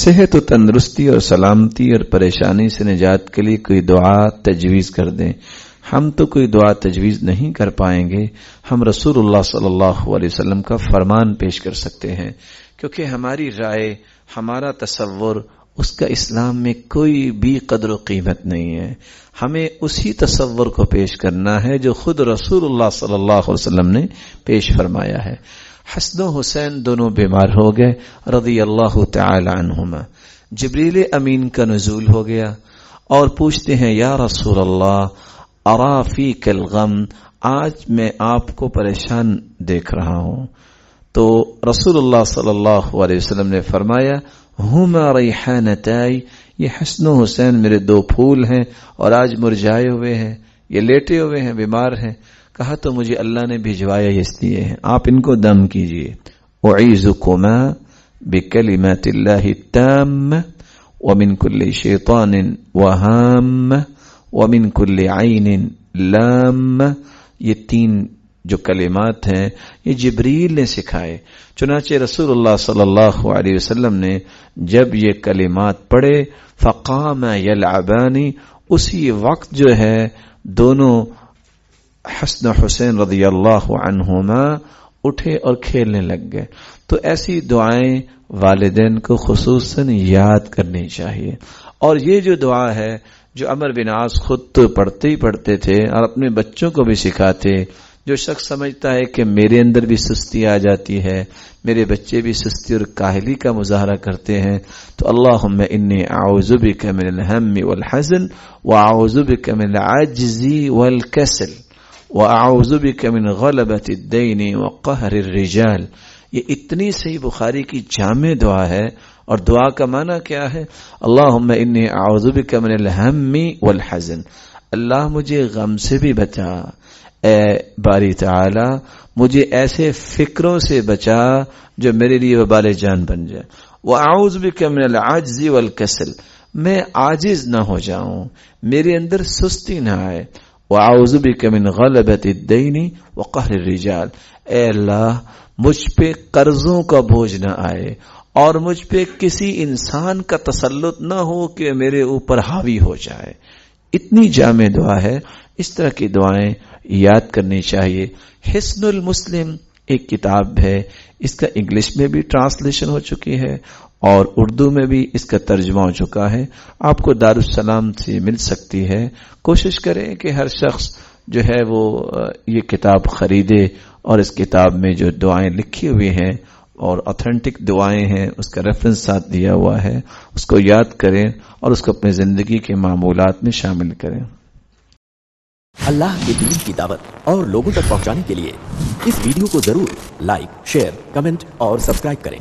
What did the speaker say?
صحت و تندرستی اور سلامتی اور پریشانی سے نجات کے لیے کوئی دعا تجویز کر دیں۔ ہم تو کوئی دعا تجویز نہیں کر پائیں گے، ہم رسول اللہ صلی اللہ علیہ وسلم کا فرمان پیش کر سکتے ہیں، کیونکہ ہماری رائے، ہمارا تصور، اس کا اسلام میں کوئی بھی قدر و قیمت نہیں ہے۔ ہمیں اسی تصور کو پیش کرنا ہے جو خود رسول اللہ صلی اللہ علیہ وسلم نے پیش فرمایا ہے۔ حسن و حسین دونوں بیمار ہو گئے رضی اللہ تعالی عنہما، جبریل امین کا نزول ہو گیا اور پوچھتے ہیں یا رسول اللہ ارا فیک الغم، آج میں آپ کو پریشان دیکھ رہا ہوں۔ تو رسول اللہ صلی اللہ علیہ وسلم نے فرمایا ہما ریحانتائی، یہ حسن و حسین میرے دو پھول ہیں اور آج مرجھائے ہوئے ہیں، یہ لیٹے ہوئے ہیں، بیمار ہیں۔ کہا تو مجھے اللہ نے بھجوایا اس لیے ہیں، آپ ان کو دم کیجئے۔ اعیذکما بکلمات اللہ التامہ ومن کل شیطان وہامہ ومن کل عین لامہ، یہ تین جو کلمات ہیں یہ جبریل نے سکھائے۔ چنانچہ رسول اللہ صلی اللہ علیہ وسلم نے جب یہ کلمات پڑھے فقام یلعبانی، اسی وقت جو ہے دونوں حسن حسین رضی اللہ عنہما اٹھے اور کھیلنے لگ گئے۔ تو ایسی دعائیں والدین کو خصوصاً یاد کرنی چاہیے۔ اور یہ جو دعا ہے جو عمر بن عاص خود تو پڑھتے ہی پڑھتے تھے اور اپنے بچوں کو بھی سکھاتے، جو شخص سمجھتا ہے کہ میرے اندر بھی سستی آ جاتی ہے، میرے بچے بھی سستی اور کاہلی کا مظاہرہ کرتے ہیں، تو اللہم انی اعوذ بک من الہم والحزن واعوذ بک من العجز والکسل وَأَعُوذُ بِكَ مِنْ غَلَبَةِ الدَّيْنِ وَقَهْرِ الرِّجَالِ، یہ اتنی صحیح بخاری کی جامع دعا ہے۔ اور دعا کا معنی کیا ہے؟ اللہم انی اعوذ بک من الہم والحزن، اللہ مجھے غم سے بھی بچا، اے باری تعالی مجھے ایسے فکروں سے بچا جو میرے لیے وبال جان بن جائے۔ وَأَعُوذُ بِكَ مِنَ الْعَجْزِ وَالْكَسَلِ، میں عاجز نہ ہو جاؤں، میرے اندر سستی نہ آئے۔ وَأَعُوذُ بِكَ مِنْ غَلَبَةِ الدَّيْنِ وَقَهْرِ الرِّجَالِ، اے اللہ مجھ پہ قرضوں کا بوجھ نہ آئے اور مجھ پہ کسی انسان کا تسلط نہ ہو کہ میرے اوپر حاوی ہو جائے۔ اتنی جامع دعا ہے، اس طرح کی دعائیں یاد کرنی چاہیے۔ حسن المسلم ایک کتاب ہے، اس کا انگلش میں بھی ٹرانسلیشن ہو چکی ہے اور اردو میں بھی اس کا ترجمہ ہو چکا ہے، آپ کو دارالسلام سے مل سکتی ہے۔ کوشش کریں کہ ہر شخص جو ہے وہ یہ کتاب خریدے اور اس کتاب میں جو دعائیں لکھی ہوئی ہیں اور اوتھینٹک دعائیں ہیں اس کا ریفرنس ساتھ دیا ہوا ہے، اس کو یاد کریں اور اس کو اپنی زندگی کے معمولات میں شامل کریں۔ اللہ کے دین کی دعوت اور لوگوں تک پہنچانے کے لیے اس ویڈیو کو ضرور لائک، شیئر، کمنٹ اور سبسکرائب کریں۔